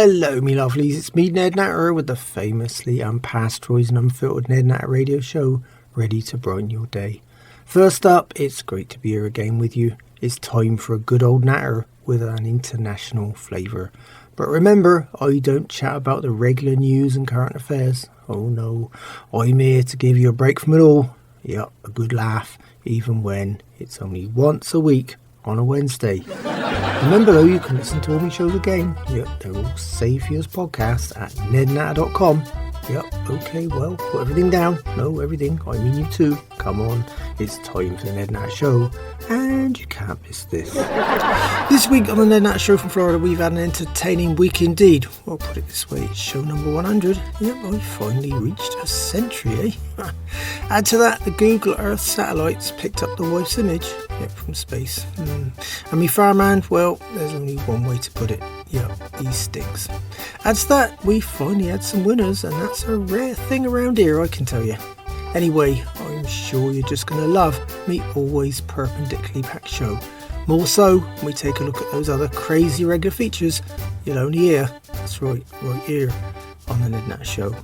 Hello me lovelies, it's me Ned Natter with the famously unpasteurised and unfiltered Ned Natter Radio Show, ready to brighten your day. First up, it's great to be here again with you. It's time for a good old natter with an international flavour. But remember, I don't chat about the regular news and current affairs. Oh no, I'm here to give you a break from it all. Yep, a good laugh, even when it's only once a week on a Wednesday. Remember though, you can listen to all my shows again. Yep, they're all saved for you as podcasts at nednatter.com. Yep, okay, well, put everything down. No, everything, I mean you too. Come on, it's time for the Ned Natter Show, and you can't miss this. This week on the Ned Natter Show from Florida, we've had an entertaining week indeed. Well, put it this way, it's show number 100. Yep, I finally reached a century, eh? Add to that, the Goggle Earth satellites picked up the wife's image, yep, from space. And me farmhand, well, there's only one way to put it. Yep, he stinks. Add to that, we finally had some winners, and that's a rare thing around here, I can tell you. Anyway, I'm sure you're just going to love me always perpendicularly packed show. More so, when we take a look at those other crazy regular features you'll only hear, that's right here on the Ned Natter Show.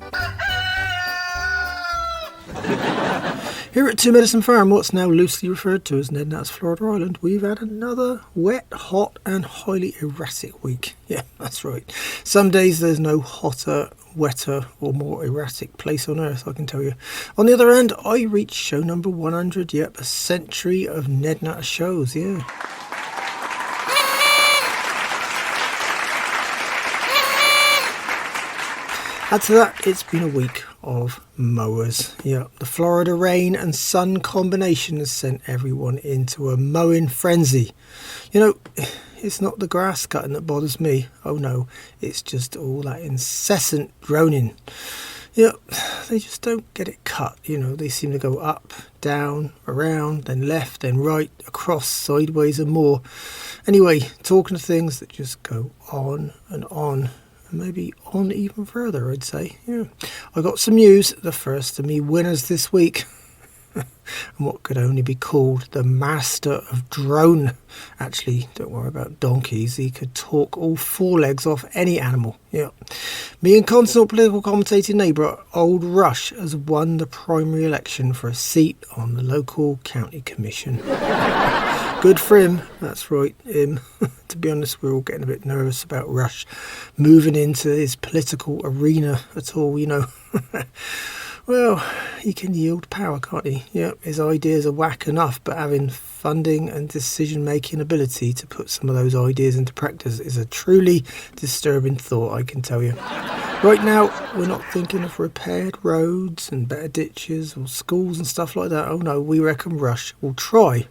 Here at Two Medicine Farm, what's now loosely referred to as Ned Natter's Florida Island, we've had another wet, hot and highly erratic week. Yeah, that's right. Some days there's no hotter, wetter or more erratic place on earth, I can tell you. On the other hand, I reached show number 100, yep, a century of Ned Natter shows, yeah. Add to that, it's been a week of mowers. Yeah, the Florida rain and sun combination has sent everyone into a mowing frenzy. You know, it's not the grass cutting that bothers me. Oh no, it's just all that incessant droning. Yeah, they just don't get it cut. You know, they seem to go up, down, around, then left, then right, across, sideways and more. Anyway, talking of things that just go on and on. Maybe on even further, I'd say. Yeah, I got some news. The first of me winners this week, and what could only be called the master of drone. Actually, don't worry about donkeys. He could talk all four legs off any animal. Yeah, me and constant political commentating neighbour Old Rush has won the primary election for a seat on the local county commission. Good for him, that's right, him. To be honest, we're all getting a bit nervous about Rush moving into his political arena at all, you know. Well, he can yield power, can't he? Yeah, his ideas are whack enough, but having funding and decision-making ability to put some of those ideas into practice is a truly disturbing thought, I can tell you. Right now, we're not thinking of repaired roads and better ditches or schools and stuff like that. Oh no, we reckon Rush will try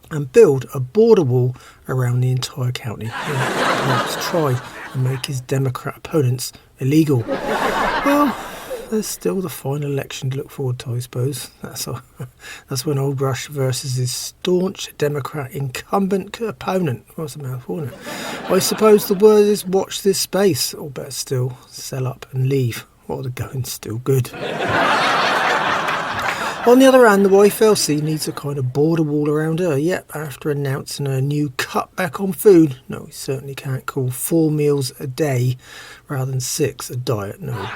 and build a border wall around the entire county. Yeah, let's try and make his Democrat opponents illegal. Well, there's still the final election to look forward to, I suppose. That's when Old Rush versus his staunch Democrat incumbent opponent. What's a mouthful, isn't it? I suppose the word is watch this space, or better still, sell up and leave while the going's still good. On the other hand, the wife Elsie needs a kind of border wall around her. Yep, after announcing her new cutback on food. No, we certainly can't call 4 meals a day rather than 6 a diet. No.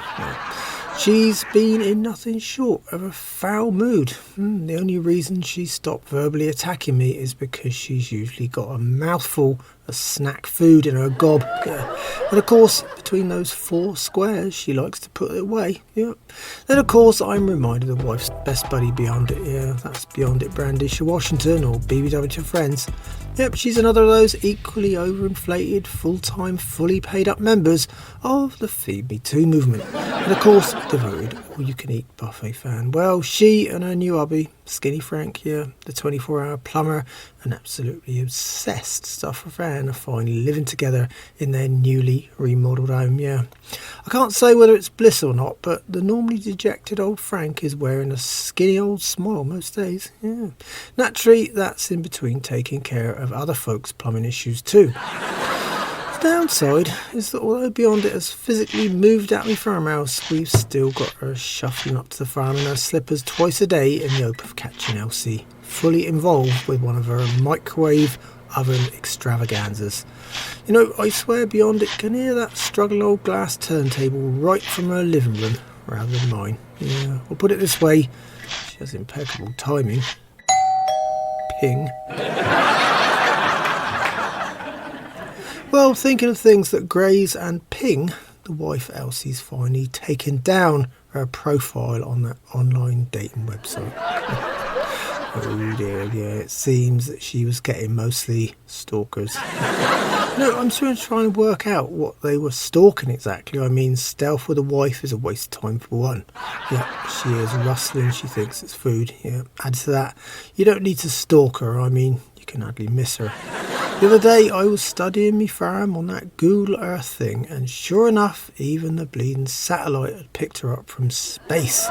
She's been in nothing short of a foul mood. The only reason she stopped verbally attacking me is because she's usually got a mouthful of snack food in her gob. Yeah. And of course, between those 4 squares, she likes to put it away. Yep. Then of course, I'm reminded of wife's best buddy BeyondIt. Yeah, that's BeyondIt Brandisha Washington, or BBW to friends. Yep, she's another of those equally overinflated, full-time, fully paid-up members of the Feed Me Too movement. And of course, devoted all-you-can-eat buffet fan. Well, she and her new hubby, Skinny Frank, yeah, the 24-hour plumber, an absolutely obsessed stuffer fan, are finally living together in their newly remodelled home, yeah. I can't say whether it's bliss or not, but the normally dejected old Frank is wearing a skinny old smile most days, yeah. Naturally, that's in between taking care of other folks' plumbing issues too. The downside is that although BeyondIt has physically moved out of my farmhouse, we've still got her shuffling up to the farm in her slippers twice a day in the hope of catching Elsie fully involved with one of her microwave oven extravaganzas. You know, I swear BeyondIt can hear that struggling old glass turntable right from her living room rather than mine. Yeah, we'll put it this way, she has impeccable timing. Ping. Well, thinking of things that graze and ping, the wife Elsie's finally taken down her profile on that online dating website. Oh dear, yeah, it seems that she was getting mostly stalkers. No, I'm still trying to work out what they were stalking exactly. I mean, stealth with a wife is a waste of time for one. Yeah, she is rustling, she thinks it's food. Yeah, add to that, you don't need to stalk her, I mean, you can hardly miss her. The other day I was studying me farm on that Goggle Earth thing, and sure enough, even the bleeding satellite had picked her up from space.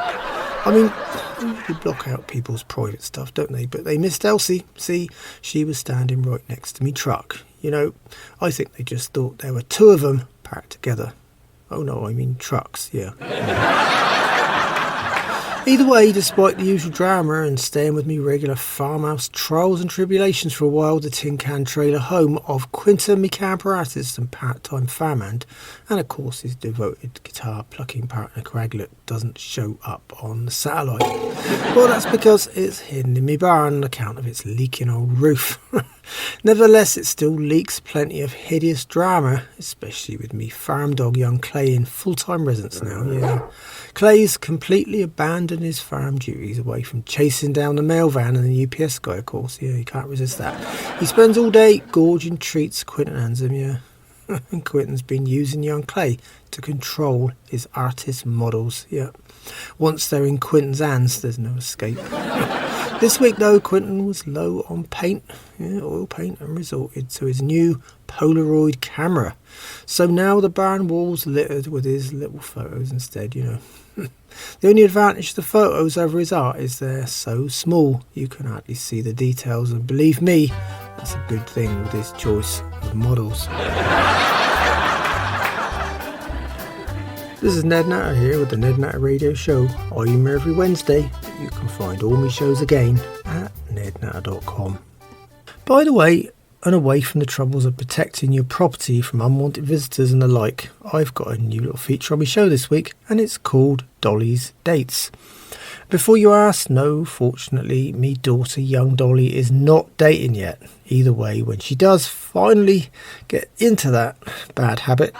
I mean, they usually block out people's private stuff, don't they? But they missed Elsie. See, she was standing right next to me truck. You know, I think they just thought there were two of them packed together. Oh no, I mean trucks, yeah. Either way, despite the usual drama and staying with me regular farmhouse trials and tribulations for a while, the tin can trailer home of Quentin, my camper artist and part-time farmhand, and of course his devoted guitar plucking partner Coagulate, doesn't show up on the satellite. Well, that's because it's hidden in my barn on account of its leaking old roof. Nevertheless, it still leaks plenty of hideous drama, especially with me farm dog young Clay in full-time residence now, yeah. Clay's completely abandoned his farm duties away from chasing down the mail van and the UPS guy, of course. Yeah, you can't resist that. He spends all day gorging treats Quentin hands him, yeah. And Quentin's been using young Clay to control his artist models, yeah. Once they're in Quentin's hands, there's no escape. This week, though, Quentin was low on paint, yeah, oil paint, and resorted to his new Polaroid camera. So now the barn wall's littered with his little photos instead, you know. The only advantage to the photos over his art is they're so small you can hardly see the details, and believe me, that's a good thing with his choice of models. This is Ned Natter here with the Ned Natter Radio Show. I'm here every Wednesday. You can find all my shows again at nednatter.com. By the way, and away from the troubles of protecting your property from unwanted visitors and the like, I've got a new little feature on my show this week, and it's called Dolly's Dates. Before you ask, no, fortunately, me daughter, young Dolly, is not dating yet. Either way, when she does finally get into that bad habit,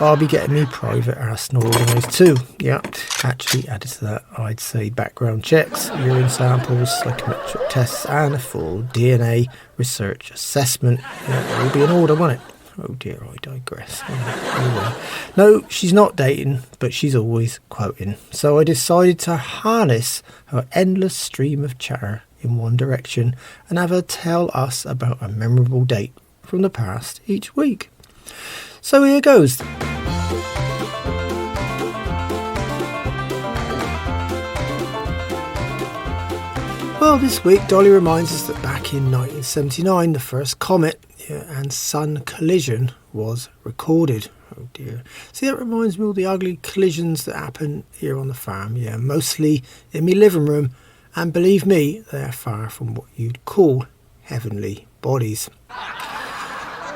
I'll be getting me private arsenal organised too. Yeah, actually added to that, I'd say background checks, urine samples, psychometric tests, and a full DNA research assessment. Yeah, it will be in order, won't it? Oh dear, I digress. Anyway, no, she's not dating, but she's always quoting. So I decided to harness her endless stream of chatter in one direction and have her tell us about a memorable date from the past each week. So here goes. Well, this week Dolly reminds us that back in 1979 the first comet and sun collision was recorded. Oh dear. See, that reminds me of all the ugly collisions that happen here on the farm. Yeah, mostly in my living room, and believe me, they're far from what you'd call heavenly bodies.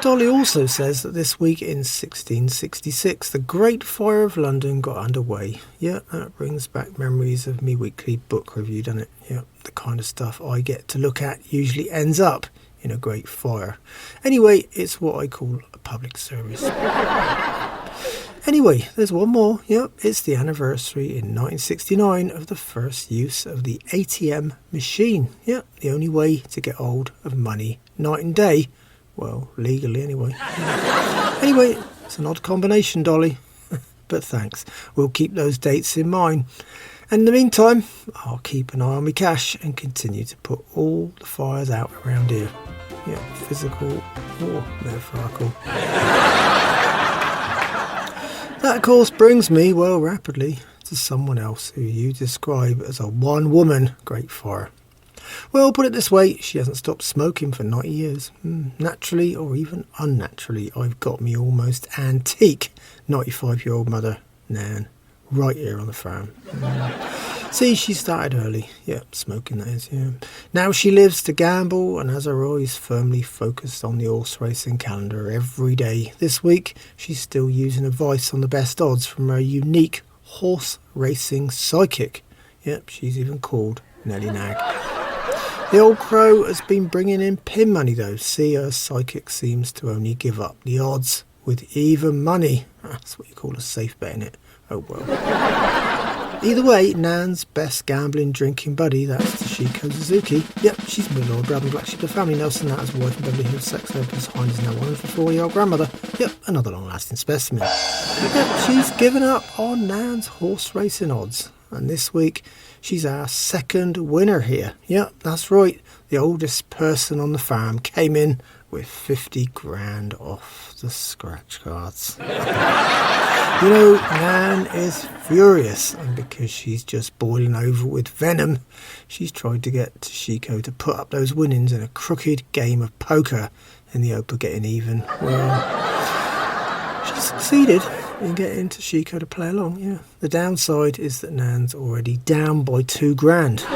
Dolly also says that this week in 1666 the Great Fire of London got underway. Yeah, that brings back memories of me weekly book review, doesn't it? Yeah, the kind of stuff I get to look at usually ends up in a great fire. Anyway, it's what I call a public service. Anyway, there's one more. Yep, it's the anniversary in 1969 of the first use of the ATM machine. Yep, the only way to get hold of money night and day. Well, legally anyway. Anyway, it's an odd combination, Dolly. But thanks. We'll keep those dates in mind. And in the meantime, I'll keep an eye on my cash and continue to put all the fires out around here. Yeah, physical or metaphorical. That, of course, brings me, well, rapidly to someone else who you describe as a one-woman great fire. Well, put it this way, she hasn't stopped smoking for 90 years. Naturally, or even unnaturally, I've got me almost antique 95-year-old mother, Nan, right here on the farm. See, she started early. Yeah, smoking that is, yeah. Now she lives to gamble and has her eyes firmly focused on the horse racing calendar every day. This week, she's still using advice on the best odds from her unique horse racing psychic. Yep, she's even called Nelly Nag. The old crow has been bringing in pin money though. See, her psychic seems to only give up the odds with even money. That's what you call a safe bet, innit? Oh well. Either way, Nan's best gambling drinking buddy, that's Toshiko Suzuki. Yep, she's my Lord Brad and Black Sheep of the family. Nelson Natter's wife and Beverly Hills sex therapist. Hines is now 104-year-old grandmother. Yep, another long-lasting specimen. Yep, she's given up on Nan's horse racing odds. And this week, she's our second winner here. Yep, that's right. The oldest person on the farm came in with 50 grand off the scratch cards. You know, Nan is furious, and because she's just boiling over with venom, she's tried to get Toshiko to put up those winnings in a crooked game of poker in the hope of getting even. Well, she succeeded in getting Toshiko to play along, yeah. The downside is that Nan's already down by 2 grand. You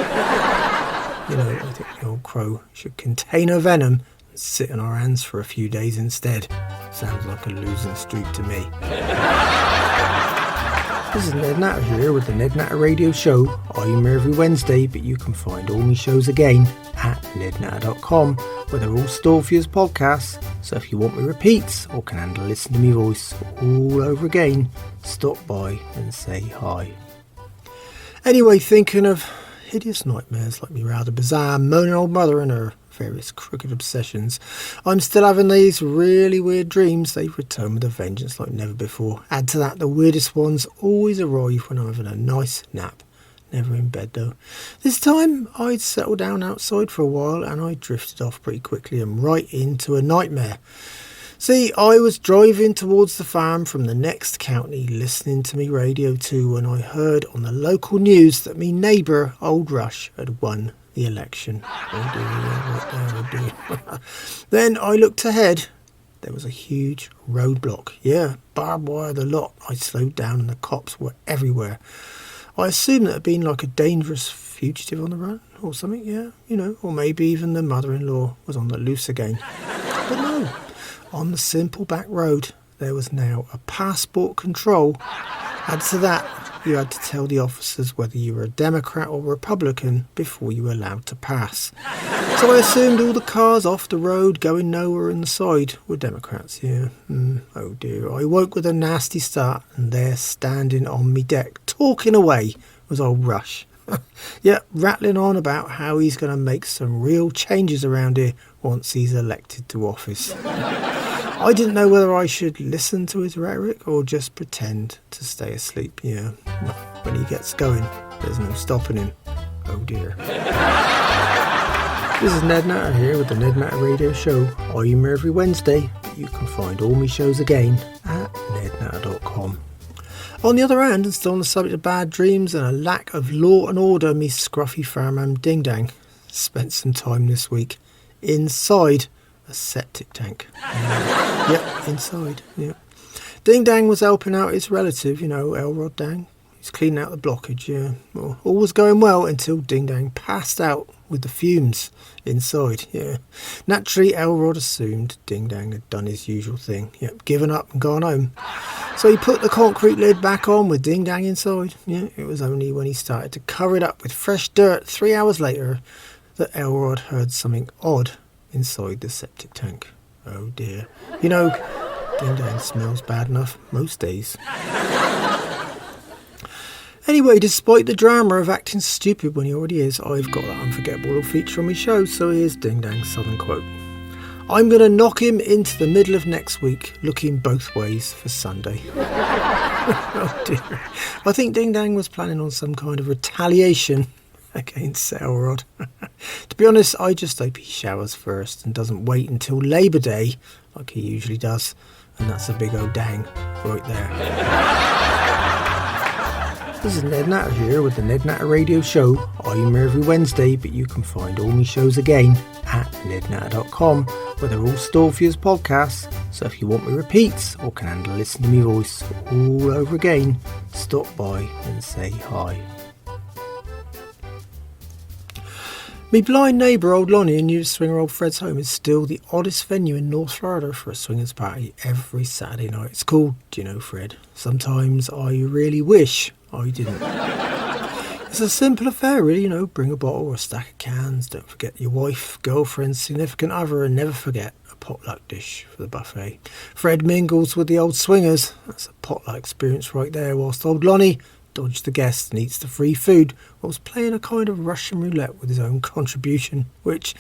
know, I think the old crow should contain her venom and sit on our hands for a few days instead. Sounds like a losing streak to me. This is Ned Natter here with the Ned Natter Radio Show. I'm here every Wednesday, but you can find all my shows again at nednatter.com, where they're all stored for you as podcasts. So if you want me repeats or can handle listening to me voice all over again, stop by and say hi. Anyway, thinking of hideous nightmares like me rather bizarre moaning old mother and her various crooked obsessions, I'm still having these really weird dreams. They return with a vengeance like never before. Add to that, the weirdest ones always arrive when I'm having a nice nap. Never in bed though. This time I'd settled down outside for a while and I drifted off pretty quickly and right into a nightmare. See, I was driving towards the farm from the next county listening to me radio too when I heard on the local news that me neighbour Old Rush had won the election. Oh dear. Then I looked ahead. There was a huge roadblock. Yeah, barbed wire the lot. I slowed down and the cops were everywhere. I assumed that it had been like a dangerous fugitive on the run or something, yeah, you know, or maybe even the mother-in-law was on the loose again. But no, on the simple back road there was now a passport control. Add to that, you had to tell the officers whether you were a Democrat or Republican before you were allowed to pass. So I assumed all the cars off the road going nowhere on the side were Democrats, yeah. Oh dear, I woke with a nasty start and there standing on me deck, talking away, was old Rush. Yeah, rattling on about how he's going to make some real changes around here once he's elected to office. I didn't know whether I should listen to his rhetoric or just pretend to stay asleep. Yeah, when he gets going, there's no stopping him. Oh dear. This is Ned Natter here with the Ned Natter Radio Show. I'm here every Wednesday, but you can find all my shows again at nednatter.com. On the other hand, and still on the subject of bad dreams and a lack of law and order, me scruffy farmhand Ding Dang spent some time this week inside a septic tank. Yep, inside, yeah. Ding Dang was helping out his relative, you know, Elrod Dang. He's cleaning out the blockage, yeah. Well, all was going well until Ding Dang passed out with the fumes inside, yeah. Naturally, Elrod assumed Ding Dang had done his usual thing, yep, given up and gone home. So he put the concrete lid back on with Ding Dang inside, yeah. It was only when he started to cover it up with fresh dirt 3 hours later that Elrod heard something odd inside the septic tank. Oh dear. You know, Ding Dang smells bad enough most days. Anyway, despite the drama of acting stupid when he already is, I've got that unforgettable little feature on my show, so here's Ding Dang's southern quote. I'm going to knock him into the middle of next week, looking both ways for Sunday. Oh dear. I think Ding Dang was planning on some kind of retaliation against Elrod. To be honest, I just hope he showers first and doesn't wait until Labour Day, like he usually does, and that's a big old dang right there. This is Ned Natter here with the Ned Natter Radio Show. I'm here every Wednesday, but you can find all my shows again at nednatter.com, where they're all stored for you as podcasts. So if you want me repeats or can handle listening to me voice all over again, stop by and say hi. Me blind neighbour, old Lonnie, and new swinger old Fred's home is still the oddest venue in North Florida for a swingers party every Saturday night. It's called, do you know, Fred? Sometimes I really wish I didn't. It's a simple affair, really, bring a bottle or a stack of cans, don't forget your wife, girlfriend, significant other, and never forget a potluck dish for the buffet. Fred mingles with the old swingers, that's a potluck experience right there, whilst old Lonnie dodged the guests and eats the free food whilst playing a kind of Russian roulette with his own contribution, which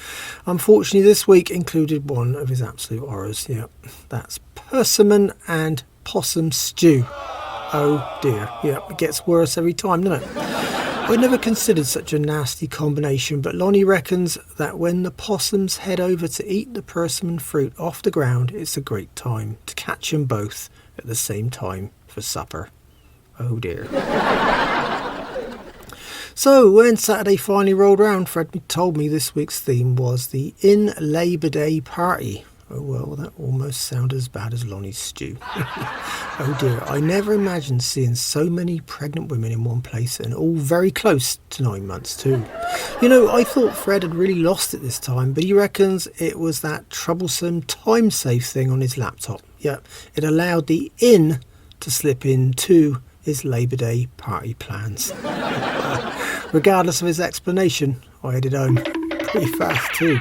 unfortunately this week included one of his absolute horrors. Yeah, that's persimmon and possum stew. Oh dear, yeah, it gets worse every time, doesn't it? I'd never considered such a nasty combination, but Lonnie reckons that when the possums head over to eat the persimmon fruit off the ground, it's a great time to catch them both at the same time for supper. Oh dear. So when Saturday finally rolled round, Fred told me this week's theme was the In Labour Day Party. Oh well, that almost sounded as bad as Lonnie's stew. Oh dear, I never imagined seeing so many pregnant women in one place and all very close to 9 months too. I thought Fred had really lost it this time, but he reckons it was that troublesome time-safe thing on his laptop. Yeah, it allowed the in to slip into his Labour Day party plans. Regardless of his explanation, I headed home pretty fast too.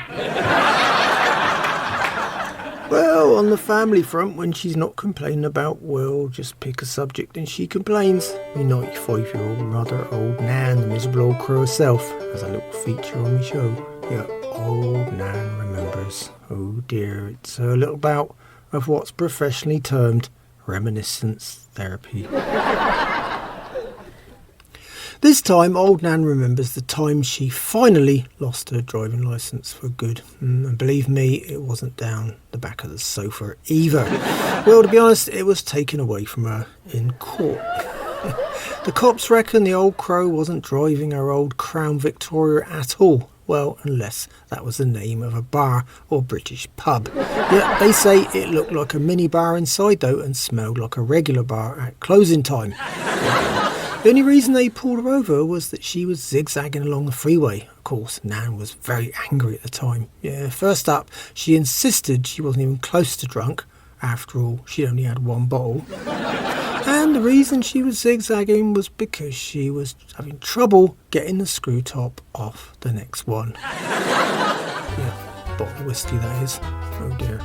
Well, on the family front, when she's not complaining about, well, just pick a subject and she complains. Me 95-year-old mother, old Nan, the miserable old crow herself, has a little feature on my show. Yeah, old Nan Remembers. Oh dear, it's a little bout of what's professionally termed reminiscence therapy. This time, old Nan remembers the time she finally lost her driving licence for good. And believe me, it wasn't down the back of the sofa either. Well, to be honest, it was taken away from her in court. The cops reckon the old crow wasn't driving her old Crown Victoria at all. Well, unless that was the name of a bar or British pub. Yeah, they say it looked like a mini bar inside though and smelled like a regular bar at closing time. The only reason they pulled her over was that she was zigzagging along the freeway. Of course, Nan was very angry at the time. Yeah, first up, she insisted she wasn't even close to drunk. After all, she only had one bottle. And the reason she was zigzagging was because she was having trouble getting the screw top off the next one. Yeah, bottle of whiskey that is. Oh dear.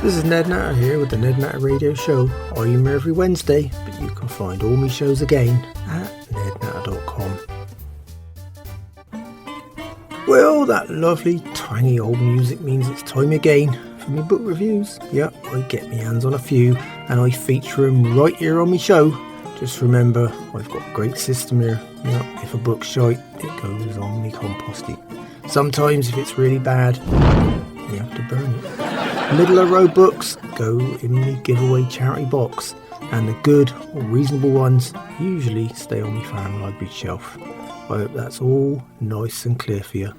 This is Ned Natter here with the Ned Natter Radio Show. I'm here every Wednesday, but you can find all my shows again at nednatter.com. Well, that lovely, tiny old music means it's time again for my book reviews. Yep, I get my hands on a few and I feature them right here on my show. Just remember, I've got a great system here. Yep, if a book's shite, it goes on me compost heap. Sometimes if it's really bad, you have to burn it. Middle of road books go in the giveaway charity box, and the good or reasonable ones usually stay on my fan library shelf. I hope that's all nice and clear for you.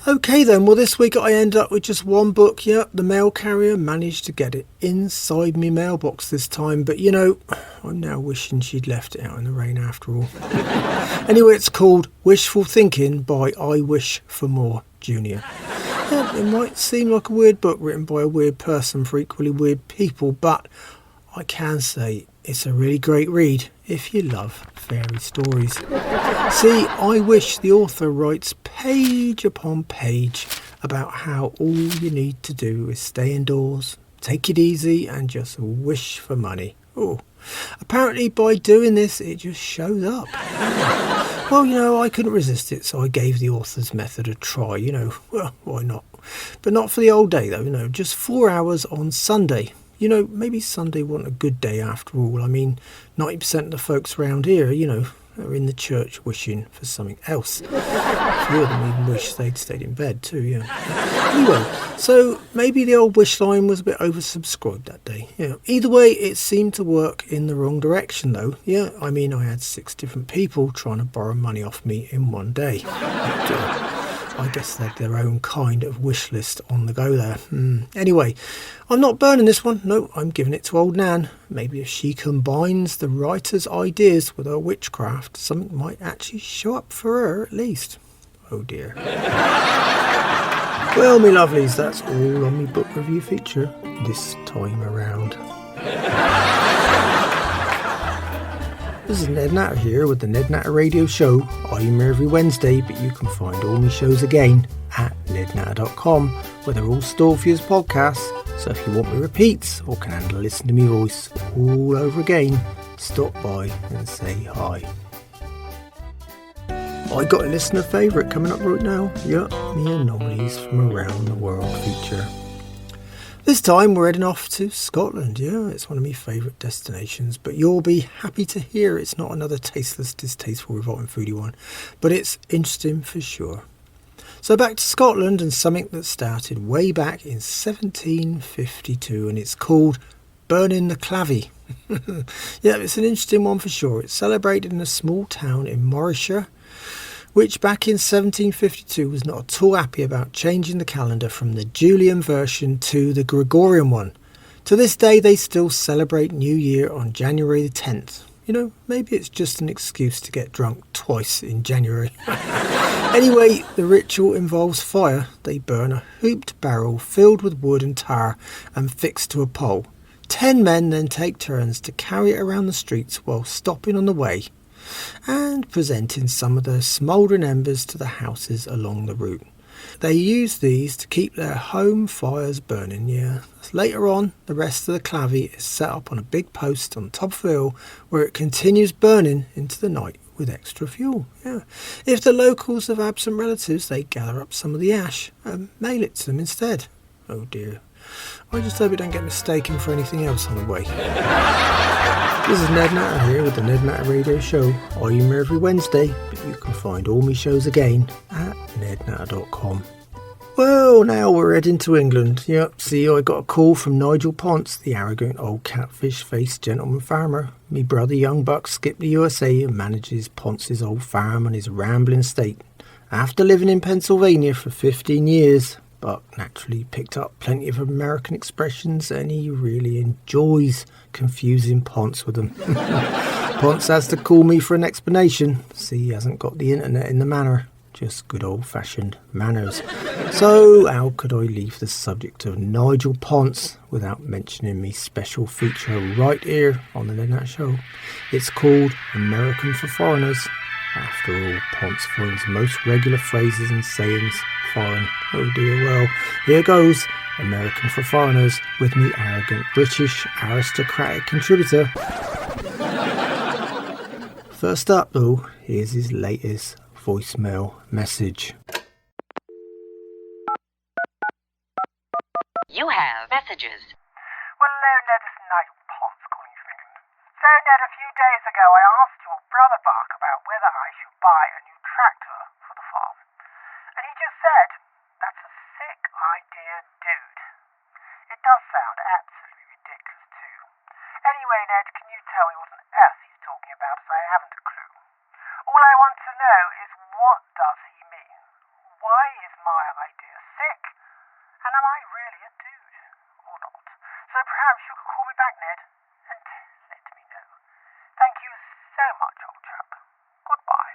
Okay then, well this week I ended up with just one book. Yep, the mail carrier managed to get it inside my mailbox this time, but I'm now wishing she'd left it out in the rain after all. Anyway, it's called Wishful Thinking by I Wish for More Jr. Yeah, it might seem like a weird book written by a weird person for equally weird people, but I can say it's a really great read if you love fairy stories. See, I wish the author writes page upon page about how all you need to do is stay indoors, take it easy and just wish for money. Oh, apparently by doing this it just shows up. Well, I couldn't resist it, so I gave the author's method a try, well, why not? But not for the whole day though, just 4 hours on Sunday. Maybe Sunday wasn't a good day after all. I mean, 90% of the folks around here, are in the church wishing for something else. A few of them even wish they'd stayed in bed too, yeah. Anyway, so maybe the old wish line was a bit oversubscribed that day. Yeah. Either way, it seemed to work in the wrong direction though. Yeah, I mean, I had 6 different people trying to borrow money off me in one day. I guess they had their own kind of wish list on the go there. Anyway, I'm not burning this one. No, I'm giving it to old Nan. Maybe if she combines the writer's ideas with her witchcraft, something might actually show up for her at least. Oh dear. Well, me lovelies, that's all on me book review feature this time around. This is Ned Natter here with the Ned Natter Radio Show. I'm here every Wednesday, but you can find all my shows again at nednatter.com, where they're all stored for you as podcasts. So if you want me repeats or can handle listening to me voice all over again, stop by and say hi. I got a listener favourite coming up right now. Yeah, me Anomalies from Around the World feature. This time we're heading off to Scotland. Yeah, it's one of my favourite destinations, but you'll be happy to hear it's not another tasteless, distasteful, revolting foodie one, but it's interesting for sure. So back to Scotland and something that started way back in 1752, and it's called Burning the Clavey. Yeah, it's an interesting one for sure. It's celebrated in a small town in Morayshire, which back in 1752 was not at all happy about changing the calendar from the Julian version to the Gregorian one. To this day they still celebrate New Year on January the 10th. You know, maybe it's just an excuse to get drunk twice in January. Anyway, the ritual involves fire. They burn a hooped barrel filled with wood and tar and fixed to a pole. 10 men then take turns to carry it around the streets while stopping on the way and presenting some of the smouldering embers to the houses along the route. They use these to keep their home fires burning, yeah. Later on, the rest of the clavey is set up on a big post on top of the hill where it continues burning into the night with extra fuel, yeah. If the locals have absent relatives, they gather up some of the ash and mail it to them instead. Oh dear. I just hope you don't get mistaken for anything else on the way. This is Ned Natter here with the Ned Natter Radio Show. I'm here every Wednesday, but you can find all my shows again at nednatter.com. Well, now we're heading to England. Yep, see, I got a call from Nigel Ponce, the arrogant old catfish-faced gentleman farmer. Me brother Young Buck skipped the USA and manages Ponce's old farm on his rambling estate. After living in Pennsylvania for 15 years, Buck naturally picked up plenty of American expressions and he really enjoys confusing Ponce with them. Ponce has to call me for an explanation. See, he hasn't got the internet in the manor, just good old-fashioned manners. So how could I leave the subject of Nigel Ponce without mentioning me special feature right here on the Ned Natter Show? It's called American for Foreigners. After all, Ponce finds most regular phrases and sayings foreign. Oh dear, well, here goes American for Foreigners with me arrogant British aristocratic contributor. First up though, here's his latest voicemail message. You have messages. Well, hello, Ned. This is Nigel Ponce calling you from England. So, Ned, a few days ago I asked your brother Buck about whether I should buy a new tractor for the farm. And he just said, that's a sick idea, dude. It does sound absolutely ridiculous too. Anyway, Ned, can you tell me what on earth he's talking about, as I haven't a clue. All I want to know is, what does he mean? Why is my idea sick? And am I really a dude or not? So perhaps you could call me back, Ned, and let me know. Thank you so much, old chap. Goodbye.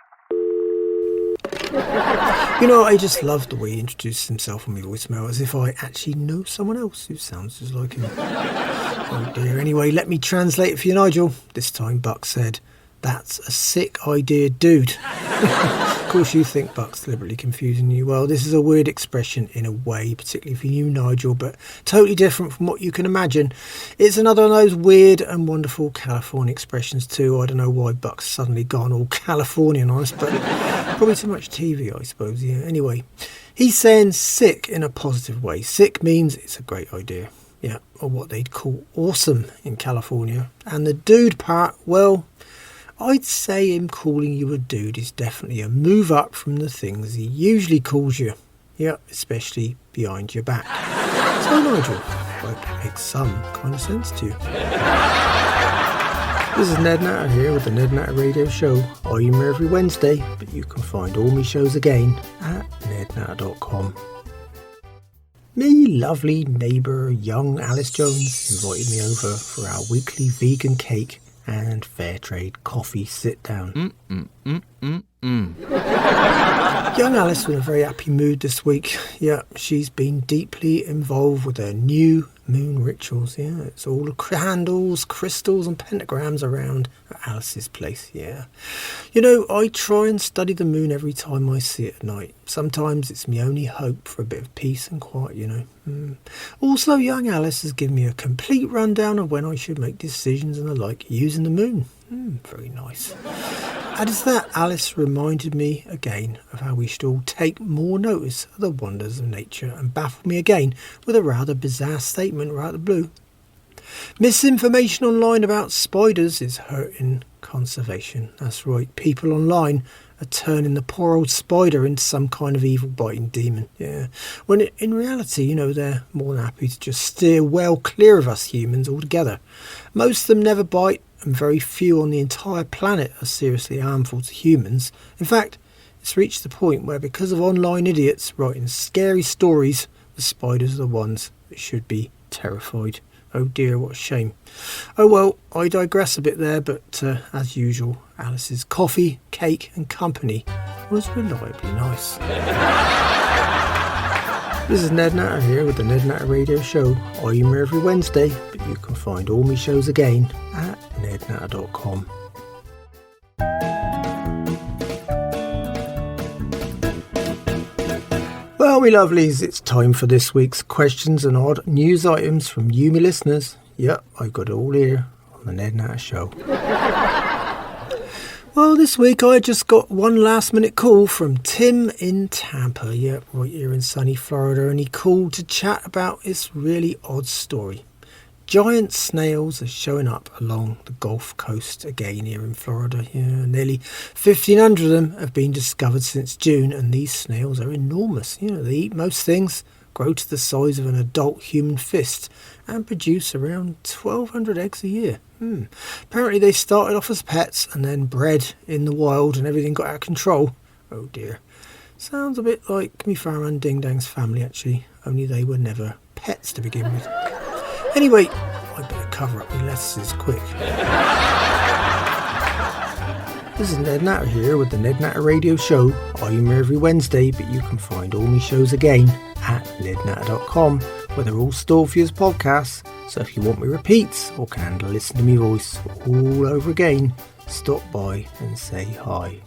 You know, I just love the way he introduces himself on my voicemail as if I actually know someone else who sounds just like him. Oh dear. Anyway, let me translate it for you, Nigel. This time Buck said, that's a sick idea, dude. Of course you think Buck's deliberately confusing you. Well, this is a weird expression in a way, particularly for you, Nigel, but totally different from what you can imagine. It's another of those weird and wonderful California expressions too. I don't know why Buck's suddenly gone all Californian on us, but probably too much TV, I suppose. Yeah. Anyway, he's saying sick in a positive way. Sick means it's a great idea. Yeah, or what they'd call awesome in California. And the dude part, well, I'd say him calling you a dude is definitely a move up from the things he usually calls you. Yeah, especially behind your back. So Nigel, I hope it makes some kind of sense to you. This is Ned Natter here with the Ned Natter Radio Show. I'm here every Wednesday, but you can find all my shows again at nednatter.com. Me lovely neighbour young Alice Jones invited me over for our weekly vegan cake and fair trade coffee sit down. Young Alice was in a very happy mood this week. Yeah, she's been deeply involved with her new moon rituals. Yeah, it's all the candles, crystals and pentagrams around at Alice's place. Yeah, you know, I try and study the moon every time I see it at night. Sometimes it's my only hope for a bit of peace and quiet, you know. Also, young Alice has given me a complete rundown of when I should make decisions and the like using the moon. Very nice. Added to that, Alice reminded me again of how we should all take more notice of the wonders of nature and baffled me again with a rather bizarre statement right out of the blue. Misinformation online about spiders is hurting conservation. That's right, people online are turning the poor old spider into some kind of evil biting demon. Yeah, when in reality, you know, they're more than happy to just steer well clear of us humans altogether. Most of them never bite, and very few on the entire planet are seriously harmful to humans. In fact, it's reached the point where, because of online idiots writing scary stories, the spiders are the ones that should be terrified. Oh dear, what a shame. Oh well, I digress a bit there, but as usual, Alice's coffee, cake and company was reliably nice. This is Ned Natter here with the Ned Natter Radio Show. I'm here every Wednesday, but you can find all my shows again at nednatter.com. Well, me lovelies, it's time for this week's questions and odd news items from you, me listeners. Yep, I've got it all here on the Ned Natter Show. Well, this week I just got one last minute call from Tim in Tampa, yeah, right here in sunny Florida, and he called to chat about this really odd story. Giant snails are showing up along the Gulf Coast again here in Florida. Yeah, nearly 1,500 of them have been discovered since June, and these snails are enormous. You know, they eat most things, grow to the size of an adult human fist, and produce around 1,200 eggs a year. Apparently they started off as pets and then bred in the wild and everything got out of control. Oh dear. Sounds a bit like me farmhand Ding Dang's family actually, only they were never pets to begin with. Anyway, I better cover up my lettuces quick. This is Ned Natter here with the Ned Natter Radio Show. I'm here every Wednesday, but you can find all my shows again at nednatter.com, where they're all stored for you as podcasts. So if you want me repeats or can listen to me voice all over again, stop by and say hi.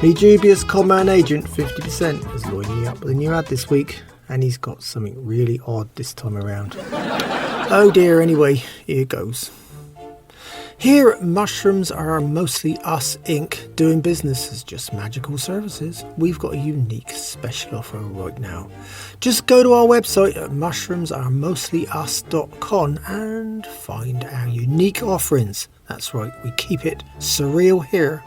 The dubious conman agent 50% has lined me up with a new ad this week, and he's got something really odd this time around. Oh dear, anyway, here goes. Here at Mushrooms Are Mostly Us Inc., doing business as just magical services, we've got a unique special offer right now. Just go to our website at mushroomsaremostlyus.com and find our unique offerings. That's right, we keep it surreal here.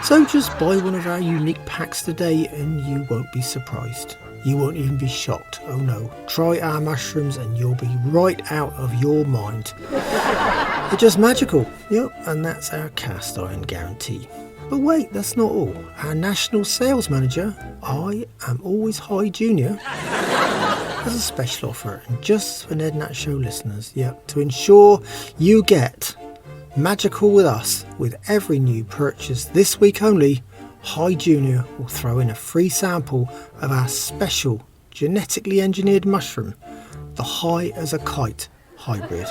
So just buy one of our unique packs today and you won't be surprised. You won't even be shocked. Oh no, try our mushrooms and you'll be right out of your mind. They're just magical, yep, and that's our cast iron guarantee. But wait, that's not all. Our national sales manager, I Am Always High Junior, has a special offer, and just for Ned Natter Show listeners, yep, to ensure you get magical with us with every new purchase this week only, High Junior will throw in a free sample of our special genetically engineered mushroom, the High as a Kite hybrid.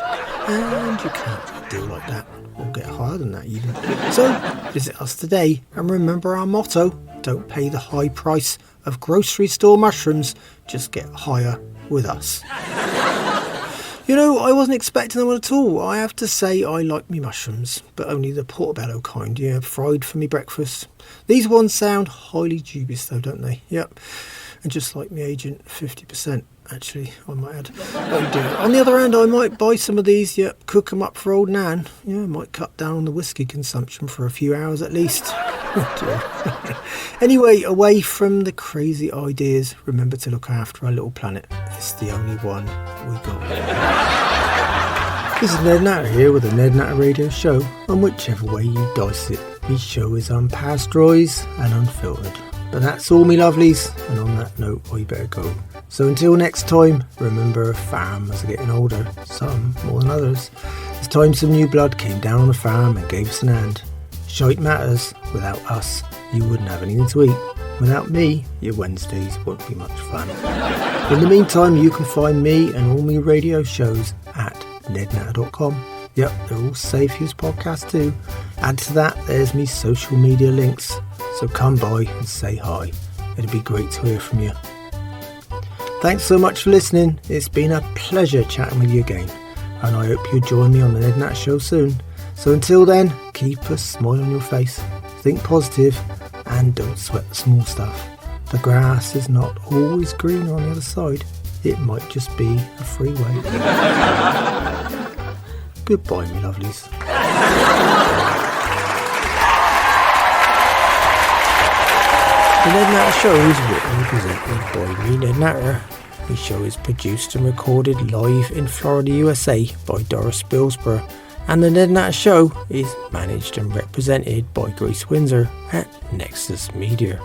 And you can't get a deal like that, or get higher than that even. So visit us today and remember our motto: don't pay the high price of grocery store mushrooms, just get higher with us. You know, I wasn't expecting that one at all. I have to say I like me mushrooms, but only the portobello kind, yeah, fried for me breakfast. These ones sound highly dubious though, don't they? Yep. And just like me agent, 50%. Actually, I might add. Oh dear. On the other hand, I might buy some of these, yep, cook them up for old Nan. Yeah, might cut down on the whiskey consumption for a few hours at least. Oh dear. Anyway, away from the crazy ideas, remember to look after our little planet. It's the only one we got. This is Ned Natter here with the Ned Natter Radio Show, and whichever way you dice it, this show is unpasteurised and unfiltered. But that's all, me lovelies, and on that note I better go. So until next time, remember farmers are getting older, some more than others. It's time some new blood came down on the farm and gave us an hand. Shite matters, without us you wouldn't have anything to eat. Without me, your Wednesdays won't be much fun. In the meantime, you can find me and all my radio shows at nednatter.com. Yep, they're all safe use podcasts too. Add to that, there's me social media links. So come by and say hi. It'd be great to hear from you. Thanks so much for listening. It's been a pleasure chatting with you again. And I hope you'll join me on the Ned Natter Show soon. So until then, keep a smile on your face. Think positive and don't sweat the small stuff. The grass is not always greener on the other side. It might just be a freeway. Goodbye, me lovelies. The Ned Natter Show is written and presented by me, Ned Natter. The show is produced and recorded live in Florida, USA by Doris Billsborough. And the Ned Natter Show is managed and represented by Grace Windsor at Nexus Media.